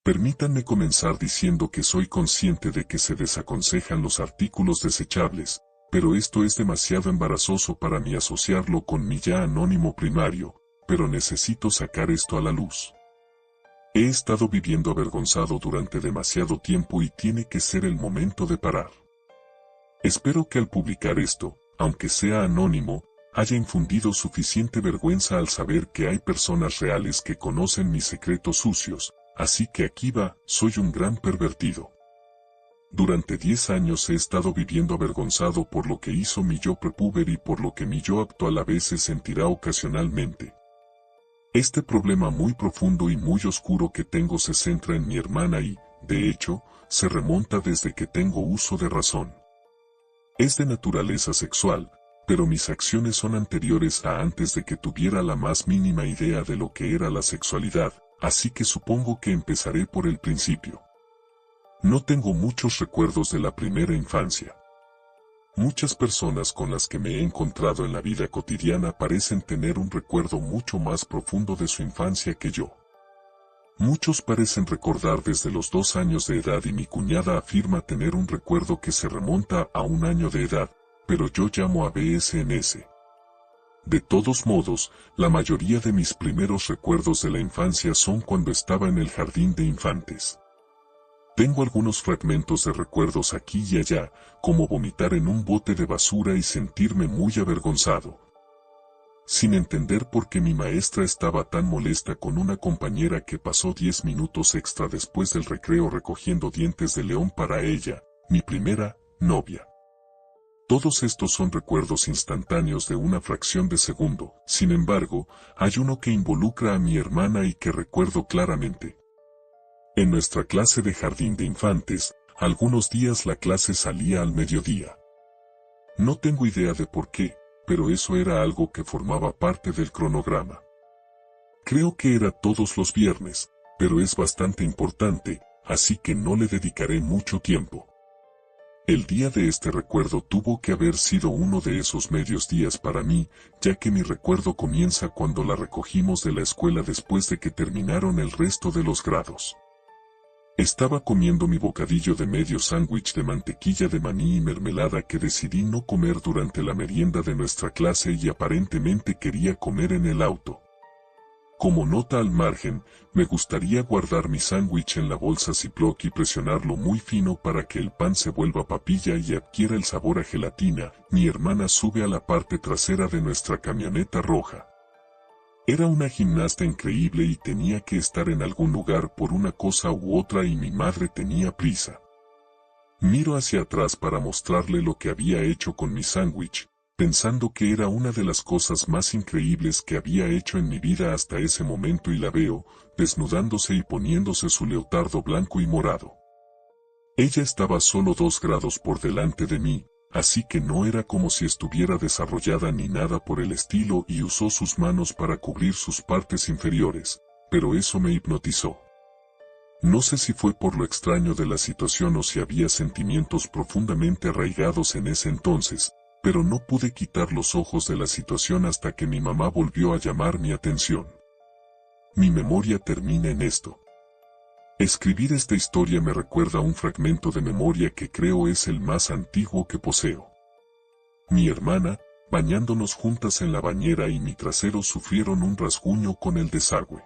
Permítanme comenzar diciendo que soy consciente de que se desaconsejan los artículos desechables, pero esto es demasiado embarazoso para mí asociarlo con mi ya anónimo primario, pero necesito sacar esto a la luz. He estado viviendo avergonzado durante demasiado tiempo y tiene que ser el momento de parar. Espero que al publicar esto, aunque sea anónimo, haya infundido suficiente vergüenza al saber que hay personas reales que conocen mis secretos sucios, así que aquí va, soy un gran pervertido. Durante 10 años he estado viviendo avergonzado por lo que hizo mi yo prepúber y por lo que mi yo actual a veces sentirá ocasionalmente. Este problema muy profundo y muy oscuro que tengo se centra en mi hermana y, de hecho, se remonta desde que tengo uso de razón. Es de naturaleza sexual, pero mis acciones son anteriores a antes de que tuviera la más mínima idea de lo que era la sexualidad, así que supongo que empezaré por el principio. No tengo muchos recuerdos de la primera infancia. Muchas personas con las que me he encontrado en la vida cotidiana parecen tener un recuerdo mucho más profundo de su infancia que yo. Muchos parecen recordar desde los 2 años de edad y mi cuñada afirma tener un recuerdo que se remonta a 1 año de edad, pero yo llamo a BSNS. De todos modos, la mayoría de mis primeros recuerdos de la infancia son cuando estaba en el jardín de infantes. Tengo algunos fragmentos de recuerdos aquí y allá, como vomitar en un bote de basura y sentirme muy avergonzado. Sin entender por qué mi maestra estaba tan molesta con una compañera que pasó 10 minutos extra después del recreo recogiendo dientes de león para ella, mi primera novia. Todos estos son recuerdos instantáneos de una fracción de segundo, sin embargo, hay uno que involucra a mi hermana y que recuerdo claramente. En nuestra clase de jardín de infantes, algunos días la clase salía al mediodía. No tengo idea de por qué, pero eso era algo que formaba parte del cronograma. Creo que era todos los viernes, pero es bastante importante, así que no le dedicaré mucho tiempo. El día de este recuerdo tuvo que haber sido uno de esos medios días para mí, ya que mi recuerdo comienza cuando la recogimos de la escuela después de que terminaron el resto de los grados. Estaba comiendo mi bocadillo de medio sándwich de mantequilla de maní y mermelada que decidí no comer durante la merienda de nuestra clase y aparentemente quería comer en el auto. Como nota al margen, me gustaría guardar mi sándwich en la bolsa Ziploc y presionarlo muy fino para que el pan se vuelva papilla y adquiera el sabor a gelatina. Mi hermana sube a la parte trasera de nuestra camioneta roja. Era una gimnasta increíble y tenía que estar en algún lugar por una cosa u otra y mi madre tenía prisa. Miro hacia atrás para mostrarle lo que había hecho con mi sándwich, pensando que era una de las cosas más increíbles que había hecho en mi vida hasta ese momento y la veo, desnudándose y poniéndose su leotardo blanco y morado. Ella estaba solo 2 grados por delante de mí, así que no era como si estuviera desarrollada ni nada por el estilo y usó sus manos para cubrir sus partes inferiores, pero eso me hipnotizó. No sé si fue por lo extraño de la situación o si había sentimientos profundamente arraigados en ese entonces, pero no pude quitar los ojos de la situación hasta que mi mamá volvió a llamar mi atención. Mi memoria termina en esto. Escribir esta historia me recuerda un fragmento de memoria que creo es el más antiguo que poseo. Mi hermana, bañándonos juntas en la bañera y mi trasero sufrieron un rasguño con el desagüe.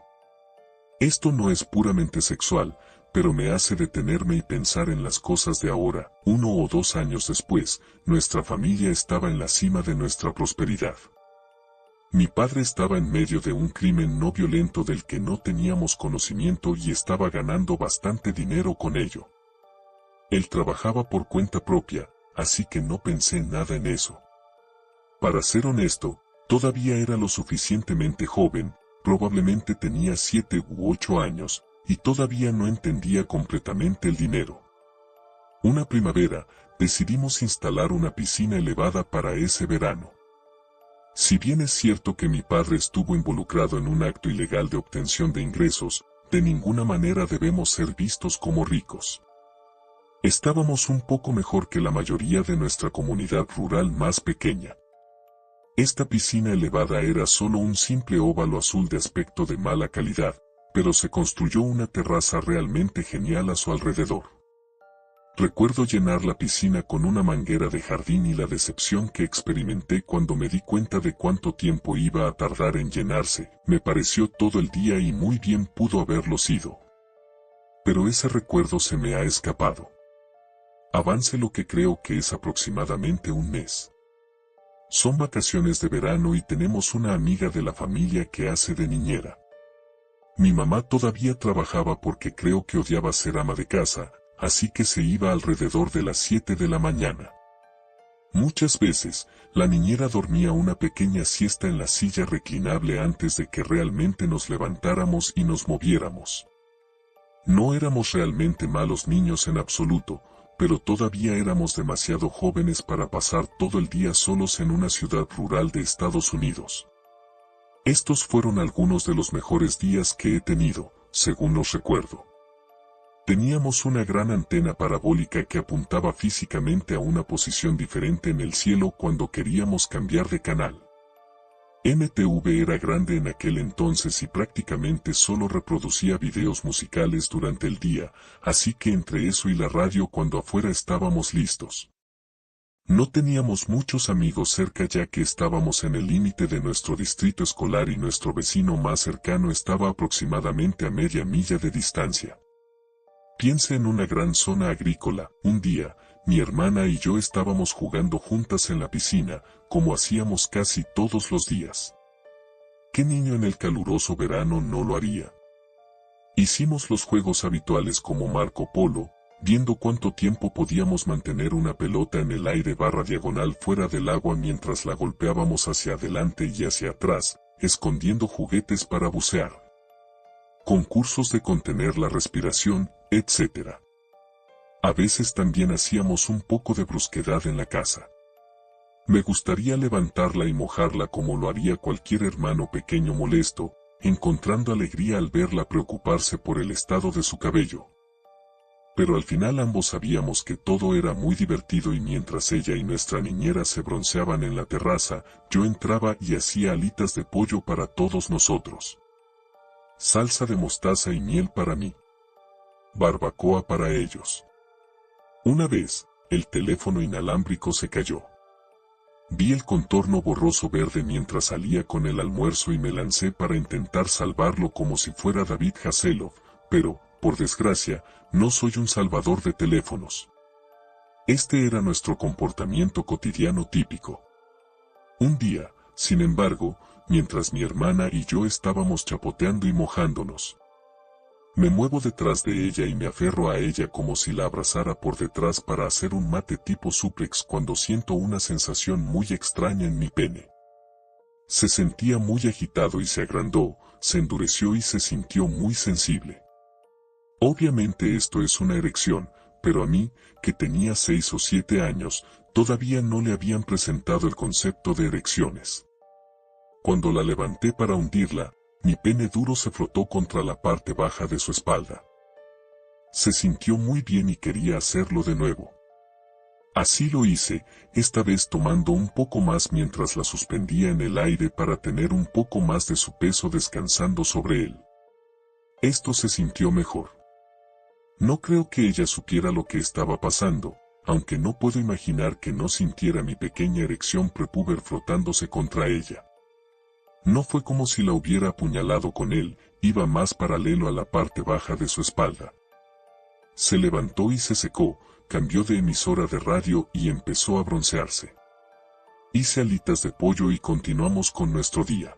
Esto no es puramente sexual, pero me hace detenerme y pensar en las cosas de ahora. 1 o 2 años después, nuestra familia estaba en la cima de nuestra prosperidad. Mi padre estaba en medio de un crimen no violento del que no teníamos conocimiento y estaba ganando bastante dinero con ello. Él trabajaba por cuenta propia, así que no pensé nada en eso. Para ser honesto, todavía era lo suficientemente joven, probablemente tenía 7 u 8 años, y todavía no entendía completamente el dinero. Una primavera, decidimos instalar una piscina elevada para ese verano. Si bien es cierto que mi padre estuvo involucrado en un acto ilegal de obtención de ingresos, de ninguna manera debemos ser vistos como ricos. Estábamos un poco mejor que la mayoría de nuestra comunidad rural más pequeña. Esta piscina elevada era solo un simple óvalo azul de aspecto de mala calidad, pero se construyó una terraza realmente genial a su alrededor. Recuerdo llenar la piscina con una manguera de jardín y la decepción que experimenté cuando me di cuenta de cuánto tiempo iba a tardar en llenarse. Me pareció todo el día y muy bien pudo haberlo sido. Pero ese recuerdo se me ha escapado. Avance lo que creo que es aproximadamente un mes. Son vacaciones de verano y tenemos una amiga de la familia que hace de niñera. Mi mamá todavía trabajaba porque creo que odiaba ser ama de casa, así que se iba alrededor de las 7 de la mañana. Muchas veces, la niñera dormía una pequeña siesta en la silla reclinable antes de que realmente nos levantáramos y nos moviéramos. No éramos realmente malos niños en absoluto, pero todavía éramos demasiado jóvenes para pasar todo el día solos en una ciudad rural de Estados Unidos. Estos fueron algunos de los mejores días que he tenido, según los recuerdo. Teníamos una gran antena parabólica que apuntaba físicamente a una posición diferente en el cielo cuando queríamos cambiar de canal. MTV era grande en aquel entonces y prácticamente solo reproducía videos musicales durante el día, así que entre eso y la radio cuando afuera estábamos listos. No teníamos muchos amigos cerca ya que estábamos en el límite de nuestro distrito escolar y nuestro vecino más cercano estaba aproximadamente a media milla de distancia. Piense en una gran zona agrícola. Un día, mi hermana y yo estábamos jugando juntas en la piscina, como hacíamos casi todos los días. ¿Qué niño en el caluroso verano no lo haría? Hicimos los juegos habituales como Marco Polo, viendo cuánto tiempo podíamos mantener una pelota en el aire diagonal fuera del agua mientras la golpeábamos hacia adelante y hacia atrás, escondiendo juguetes para bucear. Concursos de contener la respiración, etc. A veces también hacíamos un poco de brusquedad en la casa. Me gustaría levantarla y mojarla como lo haría cualquier hermano pequeño molesto, encontrando alegría al verla preocuparse por el estado de su cabello. Pero al final ambos sabíamos que todo era muy divertido y mientras ella y nuestra niñera se bronceaban en la terraza, yo entraba y hacía alitas de pollo para todos nosotros. Salsa de mostaza y miel para mí. Barbacoa para ellos. Una vez, el teléfono inalámbrico se cayó. Vi el contorno borroso verde mientras salía con el almuerzo y me lancé para intentar salvarlo como si fuera David Hasselhoff, pero, por desgracia, no soy un salvador de teléfonos. Este era nuestro comportamiento cotidiano típico. Un día, sin embargo, mientras mi hermana y yo estábamos chapoteando y mojándonos, me muevo detrás de ella y me aferro a ella como si la abrazara por detrás para hacer un mate tipo suplex cuando siento una sensación muy extraña en mi pene. Se sentía muy agitado y se agrandó, se endureció y se sintió muy sensible. Obviamente esto es una erección, pero a mí, que tenía 6 o 7 años, todavía no le habían presentado el concepto de erecciones. Cuando la levanté para hundirla, mi pene duro se frotó contra la parte baja de su espalda. Se sintió muy bien y quería hacerlo de nuevo. Así lo hice, esta vez tomando un poco más mientras la suspendía en el aire para tener un poco más de su peso descansando sobre él. Esto se sintió mejor. No creo que ella supiera lo que estaba pasando, aunque no puedo imaginar que no sintiera mi pequeña erección prepuber frotándose contra ella. No fue como si la hubiera apuñalado con él, iba más paralelo a la parte baja de su espalda. Se levantó y se secó, cambió de emisora de radio y empezó a broncearse. Hice alitas de pollo y continuamos con nuestro día.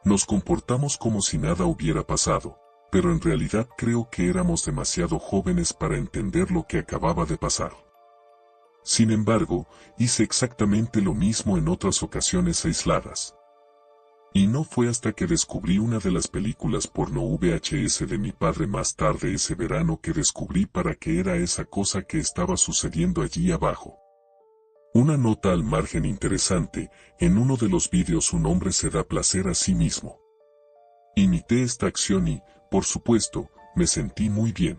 Nos comportamos como si nada hubiera pasado, pero en realidad creo que éramos demasiado jóvenes para entender lo que acababa de pasar. Sin embargo, hice exactamente lo mismo en otras ocasiones aisladas. Y no fue hasta que descubrí una de las películas porno VHS de mi padre más tarde ese verano que descubrí para qué era esa cosa que estaba sucediendo allí abajo. Una nota al margen interesante, en uno de los vídeos un hombre se da placer a sí mismo. Imité esta acción y, por supuesto, me sentí muy bien.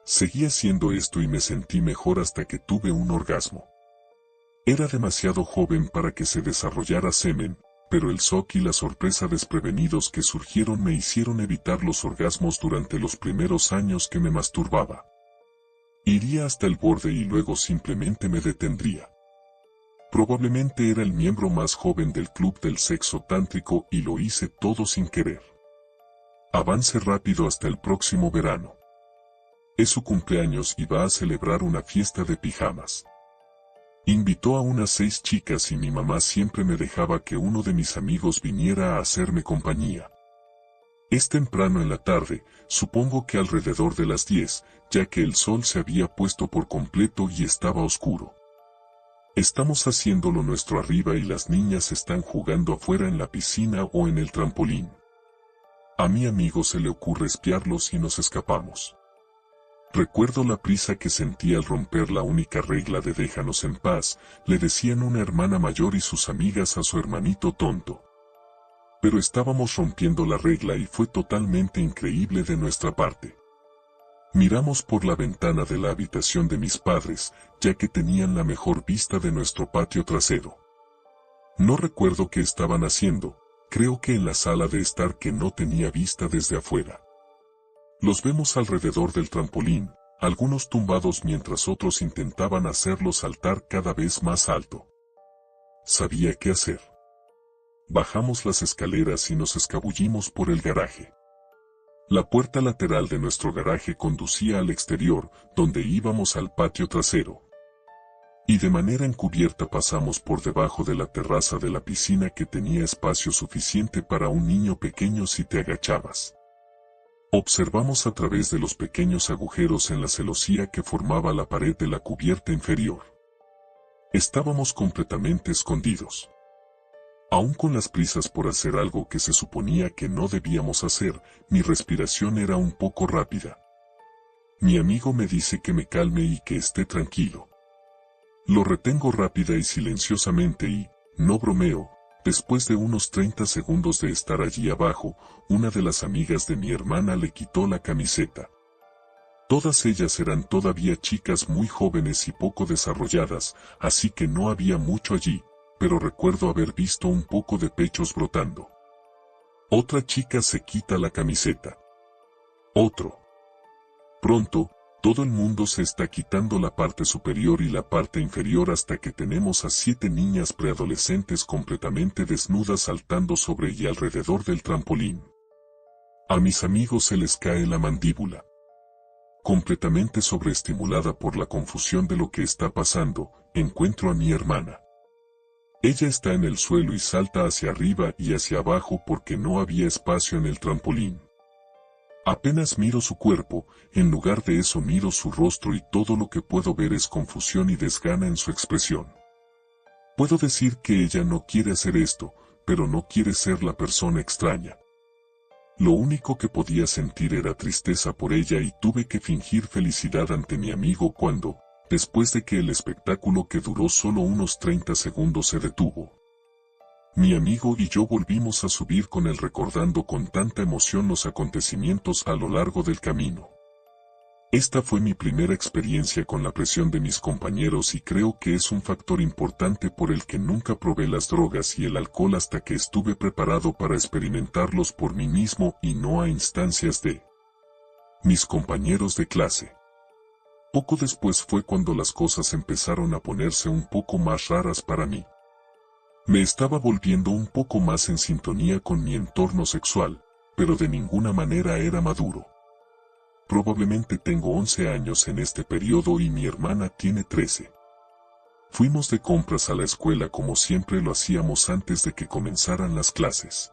Seguí haciendo esto y me sentí mejor hasta que tuve un orgasmo. Era demasiado joven para que se desarrollara semen, pero el shock y la sorpresa desprevenidos que surgieron me hicieron evitar los orgasmos durante los primeros años que me masturbaba. Iría hasta el borde y luego simplemente me detendría. Probablemente era el miembro más joven del club del sexo tántrico y lo hice todo sin querer. Avance rápido hasta el próximo verano. Es su cumpleaños y va a celebrar una fiesta de pijamas. Invitó a unas 6 chicas y mi mamá siempre me dejaba que uno de mis amigos viniera a hacerme compañía. Es temprano en la tarde, supongo que alrededor de las 10, ya que el sol se había puesto por completo y estaba oscuro. Estamos haciendo lo nuestro arriba y las niñas están jugando afuera en la piscina o en el trampolín. A mi amigo se le ocurre espiarlos y nos escapamos. Recuerdo la prisa que sentí al romper la única regla de déjanos en paz, le decían una hermana mayor y sus amigas a su hermanito tonto. Pero estábamos rompiendo la regla y fue totalmente increíble de nuestra parte. Miramos por la ventana de la habitación de mis padres, ya que tenían la mejor vista de nuestro patio trasero. No recuerdo qué estaban haciendo, creo que en la sala de estar que no tenía vista desde afuera. Los vemos alrededor del trampolín, algunos tumbados mientras otros intentaban hacerlo saltar cada vez más alto. Sabía qué hacer. Bajamos las escaleras y nos escabullimos por el garaje. La puerta lateral de nuestro garaje conducía al exterior, donde íbamos al patio trasero. Y de manera encubierta pasamos por debajo de la terraza de la piscina que tenía espacio suficiente para un niño pequeño si te agachabas. Observamos a través de los pequeños agujeros en la celosía que formaba la pared de la cubierta inferior. Estábamos completamente escondidos. Aún con las prisas por hacer algo que se suponía que no debíamos hacer, mi respiración era un poco rápida. Mi amigo me dice que me calme y que esté tranquilo. Lo retengo rápida y silenciosamente y, no bromeo, después de unos 30 segundos de estar allí abajo, una de las amigas de mi hermana le quitó la camiseta. Todas ellas eran todavía chicas muy jóvenes y poco desarrolladas, así que no había mucho allí, pero recuerdo haber visto un poco de pechos brotando. Otra chica se quita la camiseta. Otro. Pronto, todo el mundo se está quitando la parte superior y la parte inferior hasta que tenemos a 7 niñas preadolescentes completamente desnudas saltando sobre y alrededor del trampolín. A mis amigos se les cae la mandíbula. Completamente sobreestimulada por la confusión de lo que está pasando, encuentro a mi hermana. Ella está en el suelo y salta hacia arriba y hacia abajo porque no había espacio en el trampolín. Apenas miro su cuerpo, en lugar de eso miro su rostro y todo lo que puedo ver es confusión y desgana en su expresión. Puedo decir que ella no quiere hacer esto, pero no quiere ser la persona extraña. Lo único que podía sentir era tristeza por ella y tuve que fingir felicidad ante mi amigo cuando, después de que el espectáculo que duró solo unos 30 segundos se detuvo. Mi amigo y yo volvimos a subir con él recordando con tanta emoción los acontecimientos a lo largo del camino. Esta fue mi primera experiencia con la presión de mis compañeros y creo que es un factor importante por el que nunca probé las drogas y el alcohol hasta que estuve preparado para experimentarlos por mí mismo y no a instancias de mis compañeros de clase. Poco después fue cuando las cosas empezaron a ponerse un poco más raras para mí. Me estaba volviendo un poco más en sintonía con mi entorno sexual, pero de ninguna manera era maduro. Probablemente tengo 11 años en este periodo y mi hermana tiene 13. Fuimos de compras a la escuela como siempre lo hacíamos antes de que comenzaran las clases.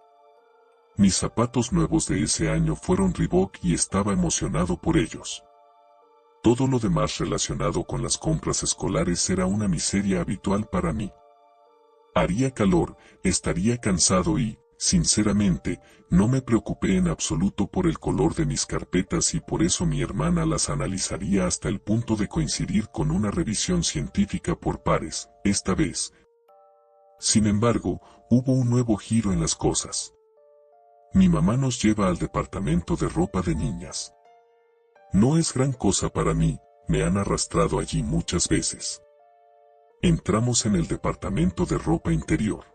Mis zapatos nuevos de ese año fueron Reebok y estaba emocionado por ellos. Todo lo demás relacionado con las compras escolares era una miseria habitual para mí. Haría calor, estaría cansado y, sinceramente, no me preocupé en absoluto por el color de mis carpetas y por eso mi hermana las analizaría hasta el punto de coincidir con una revisión científica por pares, esta vez. Sin embargo, hubo un nuevo giro en las cosas. Mi mamá nos lleva al departamento de ropa de niñas. No es gran cosa para mí, me han arrastrado allí muchas veces. Entramos en el departamento de ropa interior.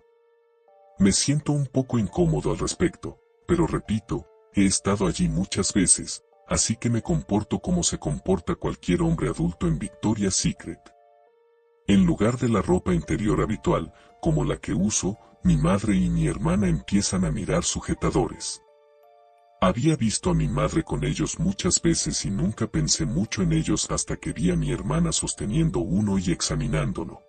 Me siento un poco incómodo al respecto, pero repito, he estado allí muchas veces, así que me comporto como se comporta cualquier hombre adulto en Victoria's Secret. En lugar de la ropa interior habitual, como la que uso, mi madre y mi hermana empiezan a mirar sujetadores. Había visto a mi madre con ellos muchas veces y nunca pensé mucho en ellos hasta que vi a mi hermana sosteniendo uno y examinándolo.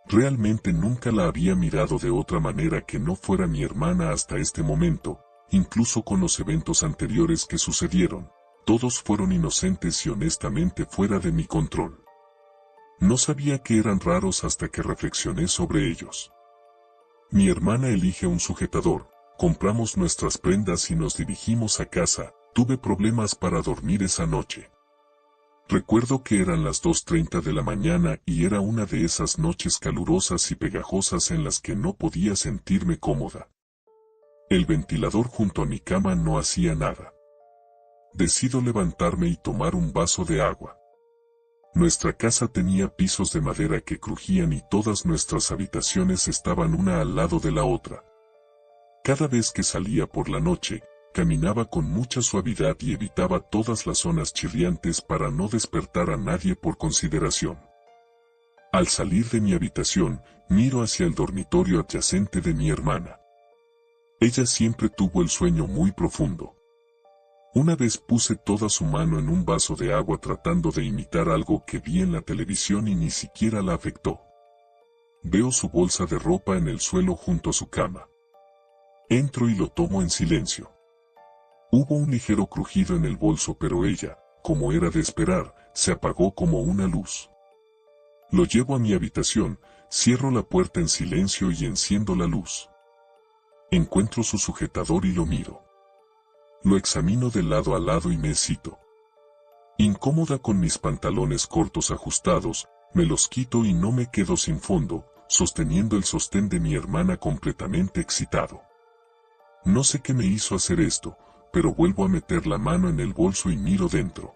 Realmente nunca la había mirado de otra manera que no fuera mi hermana hasta este momento, incluso con los eventos anteriores que sucedieron, todos fueron inocentes y honestamente fuera de mi control. No sabía que eran raros hasta que reflexioné sobre ellos. Mi hermana elige un sujetador, compramos nuestras prendas y nos dirigimos a casa. Tuve problemas para dormir esa noche. Recuerdo que eran las 2:30 de la mañana y era una de esas noches calurosas y pegajosas en las que no podía sentirme cómoda. El ventilador junto a mi cama no hacía nada. Decido levantarme y tomar un vaso de agua. Nuestra casa tenía pisos de madera que crujían y todas nuestras habitaciones estaban una al lado de la otra. Cada vez que salía por la noche, caminaba con mucha suavidad y evitaba todas las zonas chirriantes para no despertar a nadie por consideración. Al salir de mi habitación, miro hacia el dormitorio adyacente de mi hermana. Ella siempre tuvo el sueño muy profundo. Una vez puse toda su mano en un vaso de agua tratando de imitar algo que vi en la televisión y ni siquiera la afectó. Veo su bolsa de ropa en el suelo junto a su cama. Entro y lo tomo en silencio. Hubo un ligero crujido en el bolso, pero ella, como era de esperar, se apagó como una luz. Lo llevo a mi habitación, cierro la puerta en silencio y enciendo la luz. Encuentro su sujetador y lo miro. Lo examino de lado a lado y me excito. Incómoda con mis pantalones cortos ajustados, me los quito y no me quedo sin fondo, sosteniendo el sostén de mi hermana completamente excitado. No sé qué me hizo hacer esto, pero vuelvo a meter la mano en el bolso y miro dentro.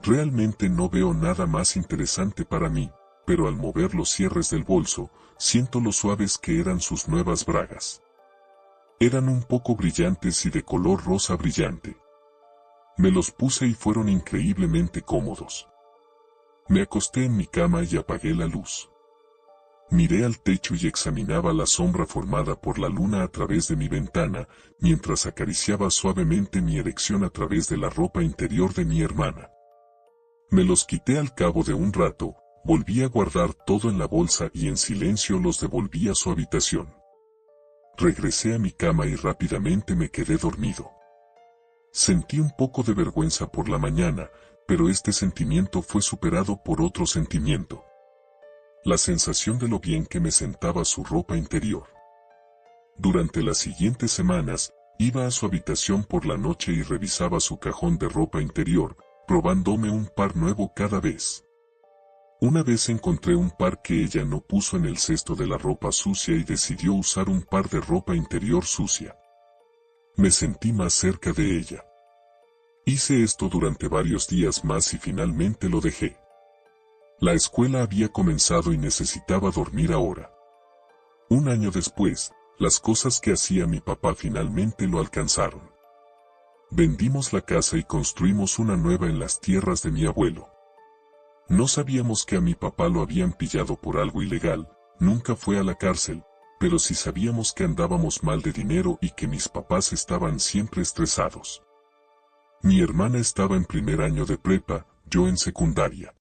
Realmente no veo nada más interesante para mí, pero al mover los cierres del bolso, siento lo suaves que eran sus nuevas bragas. Eran un poco brillantes y de color rosa brillante. Me los puse y fueron increíblemente cómodos. Me acosté en mi cama y apagué la luz. Miré al techo y examinaba la sombra formada por la luna a través de mi ventana, mientras acariciaba suavemente mi erección a través de la ropa interior de mi hermana. Me los quité al cabo de un rato, volví a guardar todo en la bolsa y en silencio los devolví a su habitación. Regresé a mi cama y rápidamente me quedé dormido. Sentí un poco de vergüenza por la mañana, pero este sentimiento fue superado por otro sentimiento. La sensación de lo bien que me sentaba su ropa interior. Durante las siguientes semanas, iba a su habitación por la noche y revisaba su cajón de ropa interior, probándome un par nuevo cada vez. Una vez encontré un par que ella no puso en el cesto de la ropa sucia y decidió usar un par de ropa interior sucia. Me sentí más cerca de ella. Hice esto durante varios días más y finalmente lo dejé. La escuela había comenzado y necesitaba dormir ahora. Un año después, las cosas que hacía mi papá finalmente lo alcanzaron. Vendimos la casa y construimos una nueva en las tierras de mi abuelo. No sabíamos que a mi papá lo habían pillado por algo ilegal, nunca fue a la cárcel, pero sí sabíamos que andábamos mal de dinero y que mis papás estaban siempre estresados. Mi hermana estaba en primer año de prepa, yo en secundaria.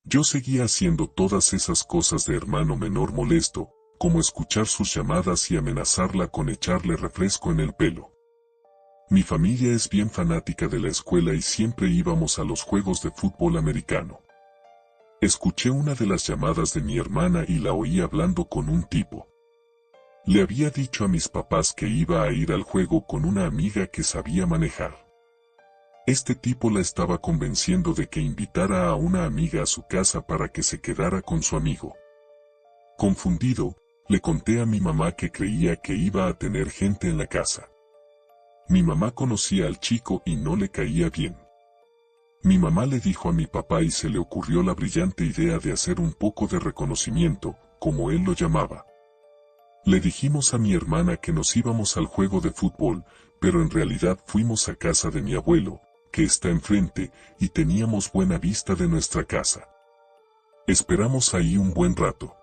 Yo seguía haciendo todas esas cosas de hermano menor molesto, como escuchar sus llamadas y amenazarla con echarle refresco en el pelo. Mi familia es bien fanática de la escuela y siempre íbamos a los juegos de fútbol americano. Escuché una de las llamadas de mi hermana y la oí hablando con un tipo. Le había dicho a mis papás que iba a ir al juego con una amiga que sabía manejar. Este tipo la estaba convenciendo de que invitara a una amiga a su casa para que se quedara con su amigo. Confundido, le conté a mi mamá que creía que iba a tener gente en la casa. Mi mamá conocía al chico y no le caía bien. Mi mamá le dijo a mi papá y se le ocurrió la brillante idea de hacer un poco de reconocimiento, como él lo llamaba. Le dijimos a mi hermana que nos íbamos al juego de fútbol, pero en realidad fuimos a casa de mi abuelo, que está enfrente, y teníamos buena vista de nuestra casa. Esperamos ahí un buen rato.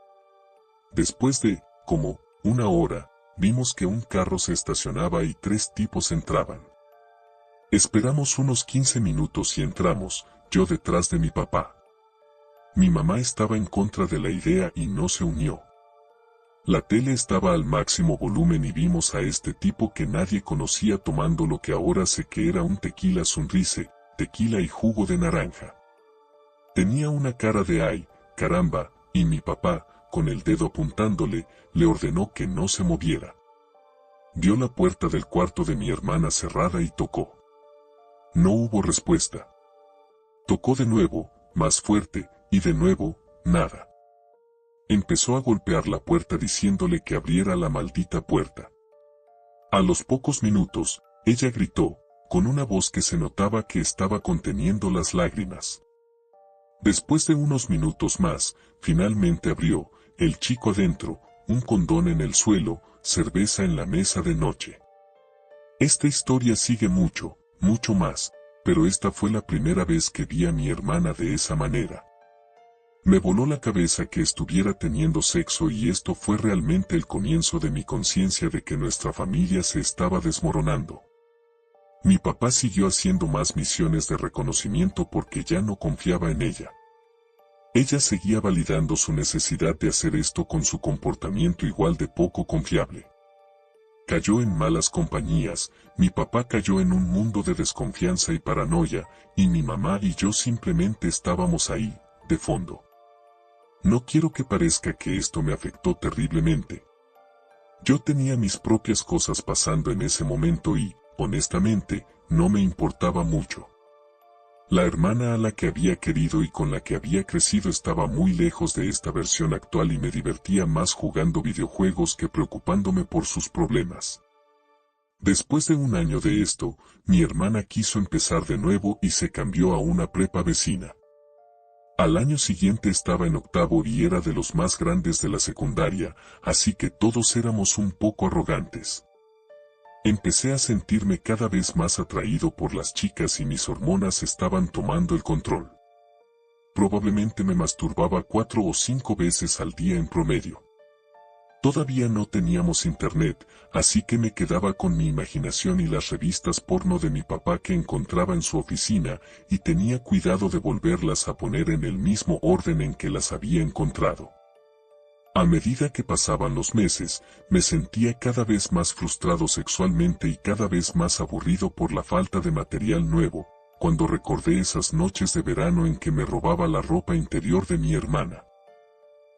Después de, como, una hora, vimos que un carro se estacionaba y 3 tipos entraban. Esperamos unos 15 minutos y entramos, yo detrás de mi papá. Mi mamá estaba en contra de la idea y no se unió. La tele estaba al máximo volumen y vimos a este tipo que nadie conocía tomando lo que ahora sé que era un tequila Sunrise, tequila y jugo de naranja. Tenía una cara de ay, caramba, y mi papá, con el dedo apuntándole, le ordenó que no se moviera. Vio la puerta del cuarto de mi hermana cerrada y tocó. No hubo respuesta. Tocó de nuevo, más fuerte, y de nuevo, nada. Empezó a golpear la puerta diciéndole que abriera la maldita puerta. A los pocos minutos, ella gritó, con una voz que se notaba que estaba conteniendo las lágrimas. Después de unos minutos más, finalmente abrió, el chico adentro, un condón en el suelo, cerveza en la mesa de noche. Esta historia sigue mucho, mucho más, pero esta fue la primera vez que vi a mi hermana de esa manera. Me voló la cabeza que estuviera teniendo sexo y esto fue realmente el comienzo de mi conciencia de que nuestra familia se estaba desmoronando. Mi papá siguió haciendo más misiones de reconocimiento porque ya no confiaba en ella. Ella seguía validando su necesidad de hacer esto con su comportamiento igual de poco confiable. Cayó en malas compañías, mi papá cayó en un mundo de desconfianza y paranoia, y mi mamá y yo simplemente estábamos ahí, de fondo. No quiero que parezca que esto me afectó terriblemente. Yo tenía mis propias cosas pasando en ese momento y, honestamente, no me importaba mucho. La hermana a la que había querido y con la que había crecido estaba muy lejos de esta versión actual y me divertía más jugando videojuegos que preocupándome por sus problemas. Después de un año de esto, mi hermana quiso empezar de nuevo y se cambió a una prepa vecina. Al año siguiente estaba en octavo y era de los más grandes de la secundaria, así que todos éramos un poco arrogantes. Empecé a sentirme cada vez más atraído por las chicas y mis hormonas estaban tomando el control. Probablemente me masturbaba 4 o 5 veces al día en promedio. Todavía no teníamos internet, así que me quedaba con mi imaginación y las revistas porno de mi papá que encontraba en su oficina, y tenía cuidado de volverlas a poner en el mismo orden en que las había encontrado. A medida que pasaban los meses, me sentía cada vez más frustrado sexualmente y cada vez más aburrido por la falta de material nuevo, cuando recordé esas noches de verano en que me robaba la ropa interior de mi hermana.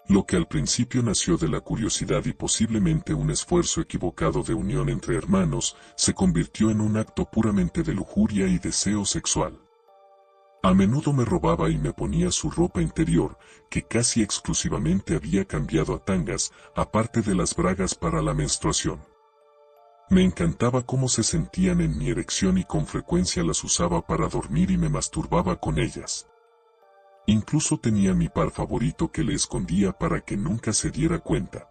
Lo que al principio nació de la curiosidad y posiblemente un esfuerzo equivocado de unión entre hermanos, se convirtió en un acto puramente de lujuria y deseo sexual. A menudo me robaba y me ponía su ropa interior, que casi exclusivamente había cambiado a tangas, aparte de las bragas para la menstruación. Me encantaba cómo se sentían en mi erección y con frecuencia las usaba para dormir y me masturbaba con ellas. Incluso tenía mi par favorito que le escondía para que nunca se diera cuenta.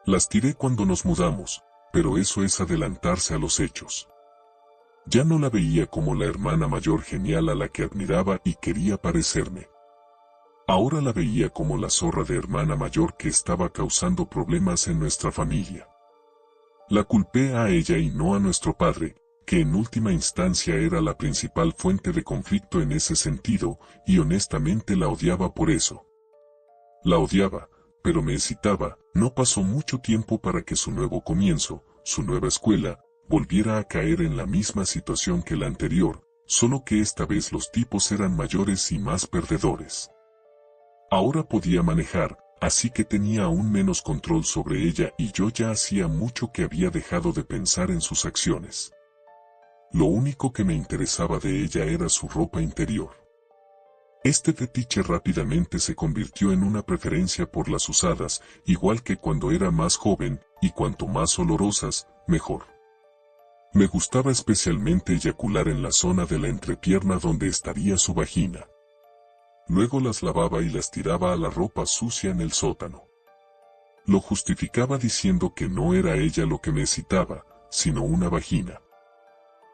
Las tiré cuando nos mudamos, pero eso es adelantarse a los hechos. Ya no la veía como la hermana mayor genial a la que admiraba y quería parecerme. Ahora la veía como la zorra de hermana mayor que estaba causando problemas en nuestra familia. La culpé a ella y no a nuestro padre, que en última instancia era la principal fuente de conflicto en ese sentido, y honestamente la odiaba por eso. La odiaba, pero me excitaba. No pasó mucho tiempo para que su nuevo comienzo, su nueva escuela, volviera a caer en la misma situación que la anterior, solo que esta vez los tipos eran mayores y más perdedores. Ahora podía manejar, así que tenía aún menos control sobre ella y yo ya hacía mucho que había dejado de pensar en sus acciones. Lo único que me interesaba de ella era su ropa interior. Este fetiche rápidamente se convirtió en una preferencia por las usadas, igual que cuando era más joven, y cuanto más olorosas, mejor. Me gustaba especialmente eyacular en la zona de la entrepierna donde estaría su vagina. Luego las lavaba y las tiraba a la ropa sucia en el sótano. Lo justificaba diciendo que no era ella lo que me excitaba, sino una vagina.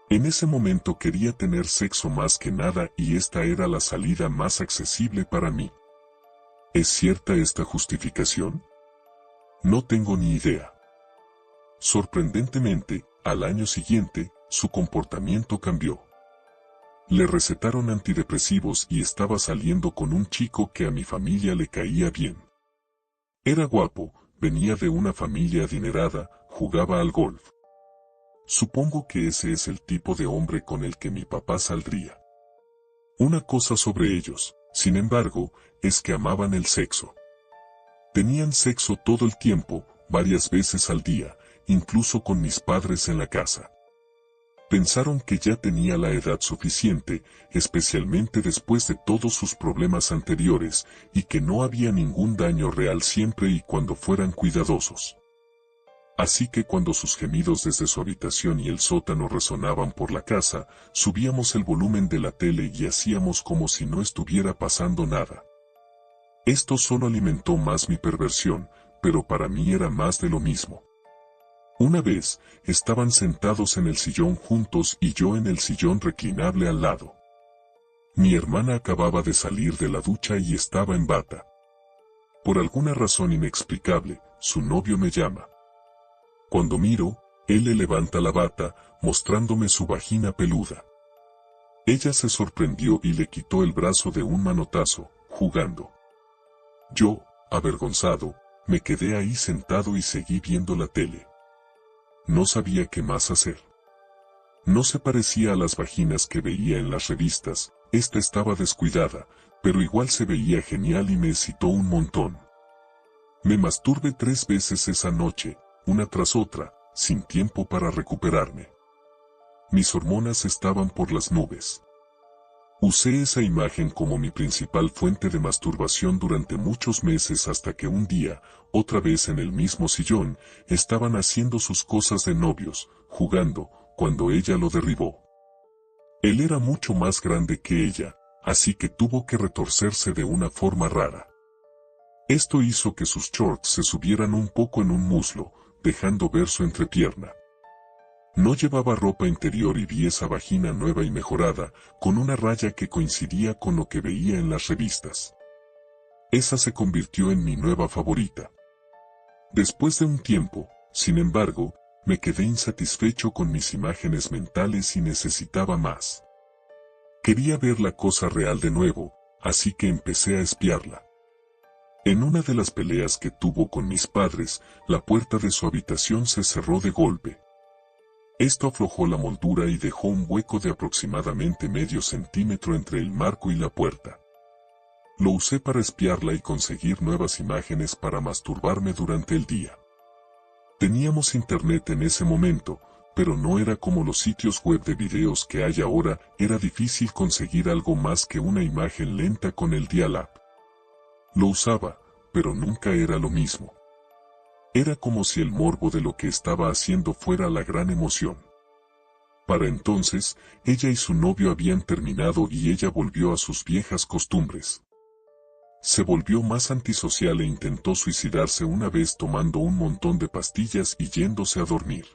En ese momento quería tener sexo más que nada y esta era la salida más accesible para mí. ¿Es cierta esta justificación? No tengo ni idea. Sorprendentemente, al año siguiente, su comportamiento cambió. Le recetaron antidepresivos y estaba saliendo con un chico que a mi familia le caía bien. Era guapo, venía de una familia adinerada, jugaba al golf. Supongo que ese es el tipo de hombre con el que mi papá saldría. Una cosa sobre ellos, sin embargo, es que amaban el sexo. Tenían sexo todo el tiempo, varias veces al día, incluso con mis padres en la casa. Pensaron que ya tenía la edad suficiente, especialmente después de todos sus problemas anteriores, y que no había ningún daño real siempre y cuando fueran cuidadosos. Así que cuando sus gemidos desde su habitación y el sótano resonaban por la casa, subíamos el volumen de la tele y hacíamos como si no estuviera pasando nada. Esto solo alimentó más mi perversión, pero para mí era más de lo mismo. Una vez, estaban sentados en el sillón juntos y yo en el sillón reclinable al lado. Mi hermana acababa de salir de la ducha y estaba en bata. Por alguna razón inexplicable, su novio me llama. Cuando miro, él le levanta la bata, mostrándome su vagina peluda. Ella se sorprendió y le quitó el brazo de un manotazo, jugando. Yo, avergonzado, me quedé ahí sentado y seguí viendo la tele. No sabía qué más hacer. No se parecía a las vaginas que veía en las revistas, esta estaba descuidada, pero igual se veía genial y me excitó un montón. Me masturbé 3 veces esa noche, una tras otra, sin tiempo para recuperarme. Mis hormonas estaban por las nubes. Usé esa imagen como mi principal fuente de masturbación durante muchos meses hasta que un día, otra vez en el mismo sillón, estaban haciendo sus cosas de novios, jugando, cuando ella lo derribó. Él era mucho más grande que ella, así que tuvo que retorcerse de una forma rara. Esto hizo que sus shorts se subieran un poco en un muslo, dejando ver su entrepierna. No llevaba ropa interior y vi esa vagina nueva y mejorada, con una raya que coincidía con lo que veía en las revistas. Esa se convirtió en mi nueva favorita. Después de un tiempo, sin embargo, me quedé insatisfecho con mis imágenes mentales y necesitaba más. Quería ver la cosa real de nuevo, así que empecé a espiarla. En una de las peleas que tuvo con mis padres, la puerta de su habitación se cerró de golpe. Esto aflojó la moldura y dejó un hueco de aproximadamente medio centímetro entre el marco y la puerta. Lo usé para espiarla y conseguir nuevas imágenes para masturbarme durante el día. Teníamos internet en ese momento, pero no era como los sitios web de videos que hay ahora, era difícil conseguir algo más que una imagen lenta con el dial-up. Lo usaba, pero nunca era lo mismo. Era como si el morbo de lo que estaba haciendo fuera la gran emoción. Para entonces, ella y su novio habían terminado y ella volvió a sus viejas costumbres. Se volvió más antisocial e intentó suicidarse una vez tomando un montón de pastillas y yéndose a dormir.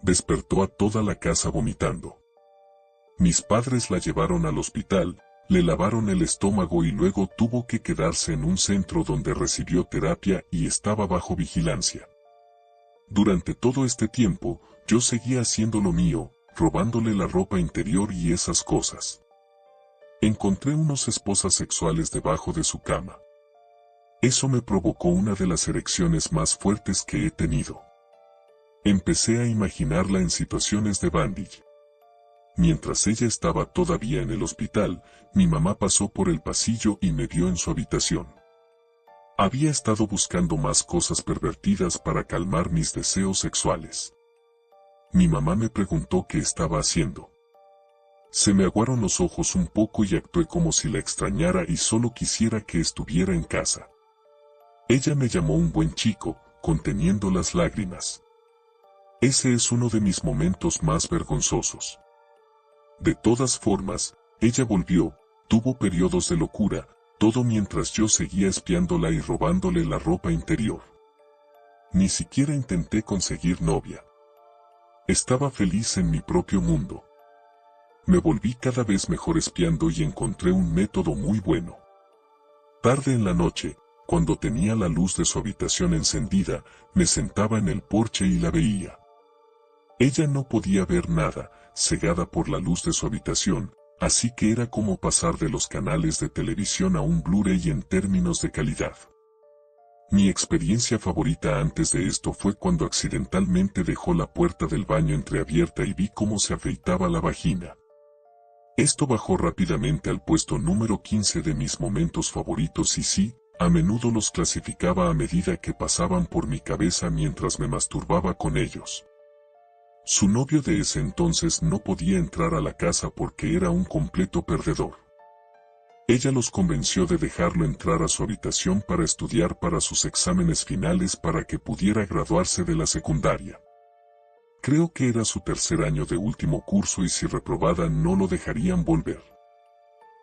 Despertó a toda la casa vomitando. Mis padres la llevaron al hospital, le lavaron el estómago y luego tuvo que quedarse en un centro donde recibió terapia y estaba bajo vigilancia. Durante todo este tiempo, yo seguía haciendo lo mío, robándole la ropa interior y esas cosas. Encontré unos esposas sexuales debajo de su cama. Eso me provocó una de las erecciones más fuertes que he tenido. Empecé a imaginarla en situaciones de bondage. Mientras ella estaba todavía en el hospital, mi mamá pasó por el pasillo y me vio en su habitación. Había estado buscando más cosas pervertidas para calmar mis deseos sexuales. Mi mamá me preguntó qué estaba haciendo. Se me aguaron los ojos un poco y actué como si la extrañara y solo quisiera que estuviera en casa. Ella me llamó un buen chico, conteniendo las lágrimas. Ese es uno de mis momentos más vergonzosos. De todas formas, ella volvió, tuvo periodos de locura, todo mientras yo seguía espiándola y robándole la ropa interior. Ni siquiera intenté conseguir novia. Estaba feliz en mi propio mundo. Me volví cada vez mejor espiando y encontré un método muy bueno. Tarde en la noche, cuando tenía la luz de su habitación encendida, me sentaba en el porche y la veía. Ella no podía ver nada, cegada por la luz de su habitación, así que era como pasar de los canales de televisión a un Blu-ray en términos de calidad. Mi experiencia favorita antes de esto fue cuando accidentalmente dejó la puerta del baño entreabierta y vi cómo se afeitaba la vagina. Esto bajó rápidamente al puesto número 15 de mis momentos favoritos y sí, a menudo los clasificaba a medida que pasaban por mi cabeza mientras me masturbaba con ellos. Su novio de ese entonces no podía entrar a la casa porque era un completo perdedor. Ella los convenció de dejarlo entrar a su habitación para estudiar para sus exámenes finales para que pudiera graduarse de la secundaria. Creo que era su tercer año de último curso y si reprobada no lo dejarían volver.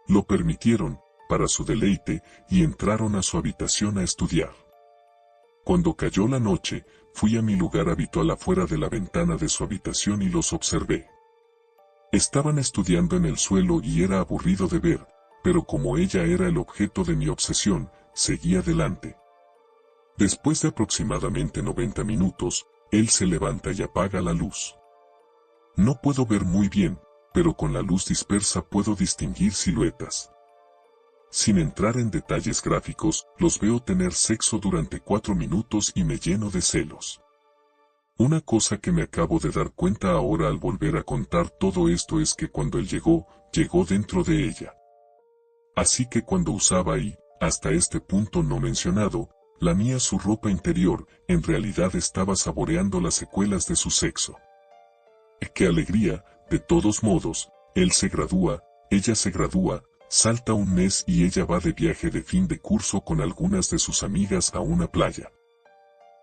Lo permitieron, para su deleite, y entraron a su habitación a estudiar. Cuando cayó la noche, fui a mi lugar habitual afuera de la ventana de su habitación y los observé. Estaban estudiando en el suelo y era aburrido de ver, pero como ella era el objeto de mi obsesión, seguí adelante. Después de aproximadamente 90 minutos, él se levanta y apaga la luz. No puedo ver muy bien, pero con la luz dispersa puedo distinguir siluetas. Sin entrar en detalles gráficos, los veo tener sexo durante 4 minutos y me lleno de celos. Una cosa que me acabo de dar cuenta ahora al volver a contar todo esto es que cuando él llegó dentro de ella. Así que cuando usaba y, hasta este punto no mencionado, lamía su ropa interior, en realidad estaba saboreando las secuelas de su sexo. ¡Qué alegría! De todos modos, él se gradúa, ella se gradúa, salta un mes y ella va de viaje de fin de curso con algunas de sus amigas a una playa.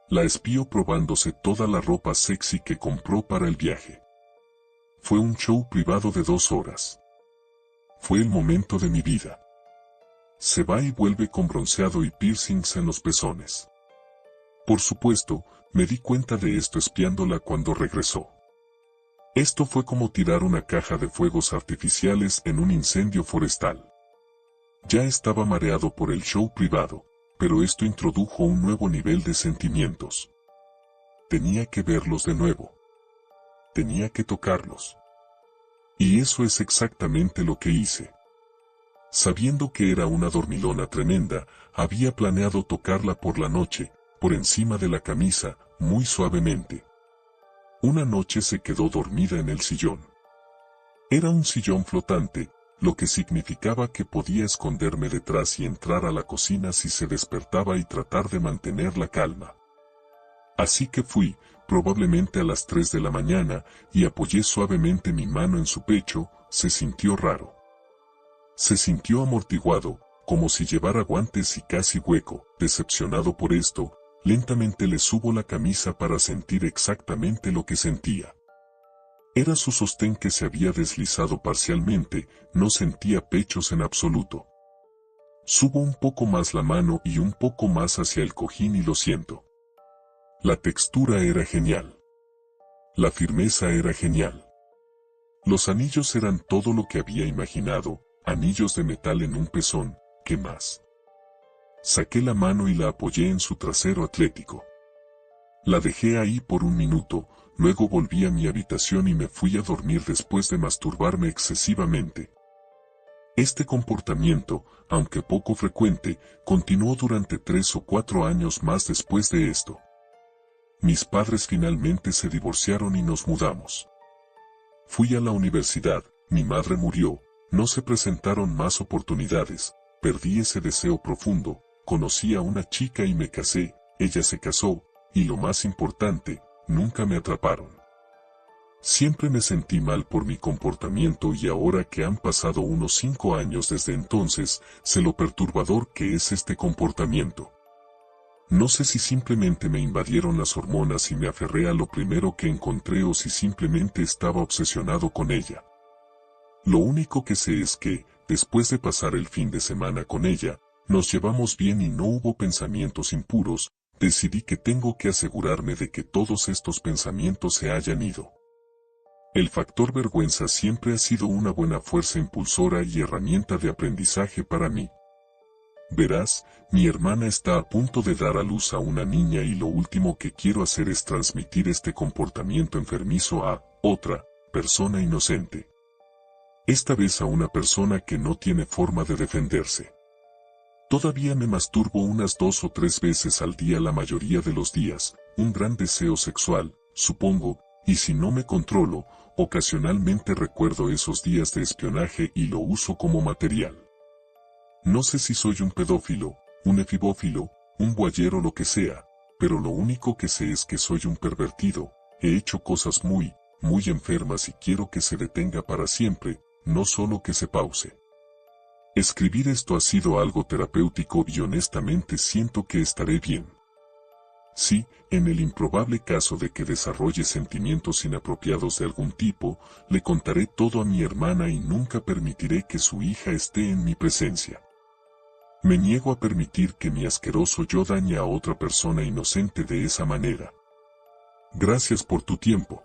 La espío probándose toda la ropa sexy que compró para el viaje. Fue un show privado de 2 horas. Fue el momento de mi vida. Se va y vuelve con bronceado y piercings en los pezones. Por supuesto, me di cuenta de esto espiándola cuando regresó. Esto fue como tirar una caja de fuegos artificiales en un incendio forestal. Ya estaba mareado por el show privado, pero esto introdujo un nuevo nivel de sentimientos. Tenía que verlos de nuevo. Tenía que tocarlos. Y eso es exactamente lo que hice. Sabiendo que era una dormilona tremenda, había planeado tocarla por la noche, por encima de la camisa, muy suavemente. Una noche se quedó dormida en el sillón. Era un sillón flotante, lo que significaba que podía esconderme detrás y entrar a la cocina si se despertaba y tratar de mantener la calma. Así que fui, probablemente a las 3 de la mañana, y apoyé suavemente mi mano en su pecho. Se sintió raro. Se sintió amortiguado, como si llevara guantes y casi hueco. Decepcionado por esto, lentamente le subo la camisa para sentir exactamente lo que sentía. Era su sostén que se había deslizado parcialmente, no sentía pechos en absoluto. Subo un poco más la mano y un poco más hacia el cojín y lo siento. La textura era genial. La firmeza era genial. Los anillos eran todo lo que había imaginado, anillos de metal en un pezón, ¿qué más? Saqué la mano y la apoyé en su trasero atlético. La dejé ahí por un minuto, luego volví a mi habitación y me fui a dormir después de masturbarme excesivamente. Este comportamiento, aunque poco frecuente, continuó durante 3 o 4 años más después de esto. Mis padres finalmente se divorciaron y nos mudamos. Fui a la universidad, mi madre murió, no se presentaron más oportunidades, perdí ese deseo profundo, conocí a una chica y me casé, ella se casó, y lo más importante, nunca me atraparon. Siempre me sentí mal por mi comportamiento y ahora que han pasado unos 5 años desde entonces, sé lo perturbador que es este comportamiento. No sé si simplemente me invadieron las hormonas y me aferré a lo primero que encontré o si simplemente estaba obsesionado con ella. Lo único que sé es que, después de pasar el fin de semana con ella, nos llevamos bien y no hubo pensamientos impuros, decidí que tengo que asegurarme de que todos estos pensamientos se hayan ido. El factor vergüenza siempre ha sido una buena fuerza impulsora y herramienta de aprendizaje para mí. Verás, mi hermana está a punto de dar a luz a una niña y lo último que quiero hacer es transmitir este comportamiento enfermizo a otra persona inocente. Esta vez a una persona que no tiene forma de defenderse. Todavía me masturbo unas 2 o 3 veces al día la mayoría de los días, un gran deseo sexual, supongo, y si no me controlo, ocasionalmente recuerdo esos días de espionaje y lo uso como material. No sé si soy un pedófilo, un efibófilo, un voyeur o lo que sea, pero lo único que sé es que soy un pervertido, he hecho cosas muy enfermas y quiero que se detenga para siempre, no solo que se pause. Escribir esto ha sido algo terapéutico y honestamente siento que estaré bien. Sí, en el improbable caso de que desarrolle sentimientos inapropiados de algún tipo, le contaré todo a mi hermana y nunca permitiré que su hija esté en mi presencia. Me niego a permitir que mi asqueroso yo dañe a otra persona inocente de esa manera. Gracias por tu tiempo.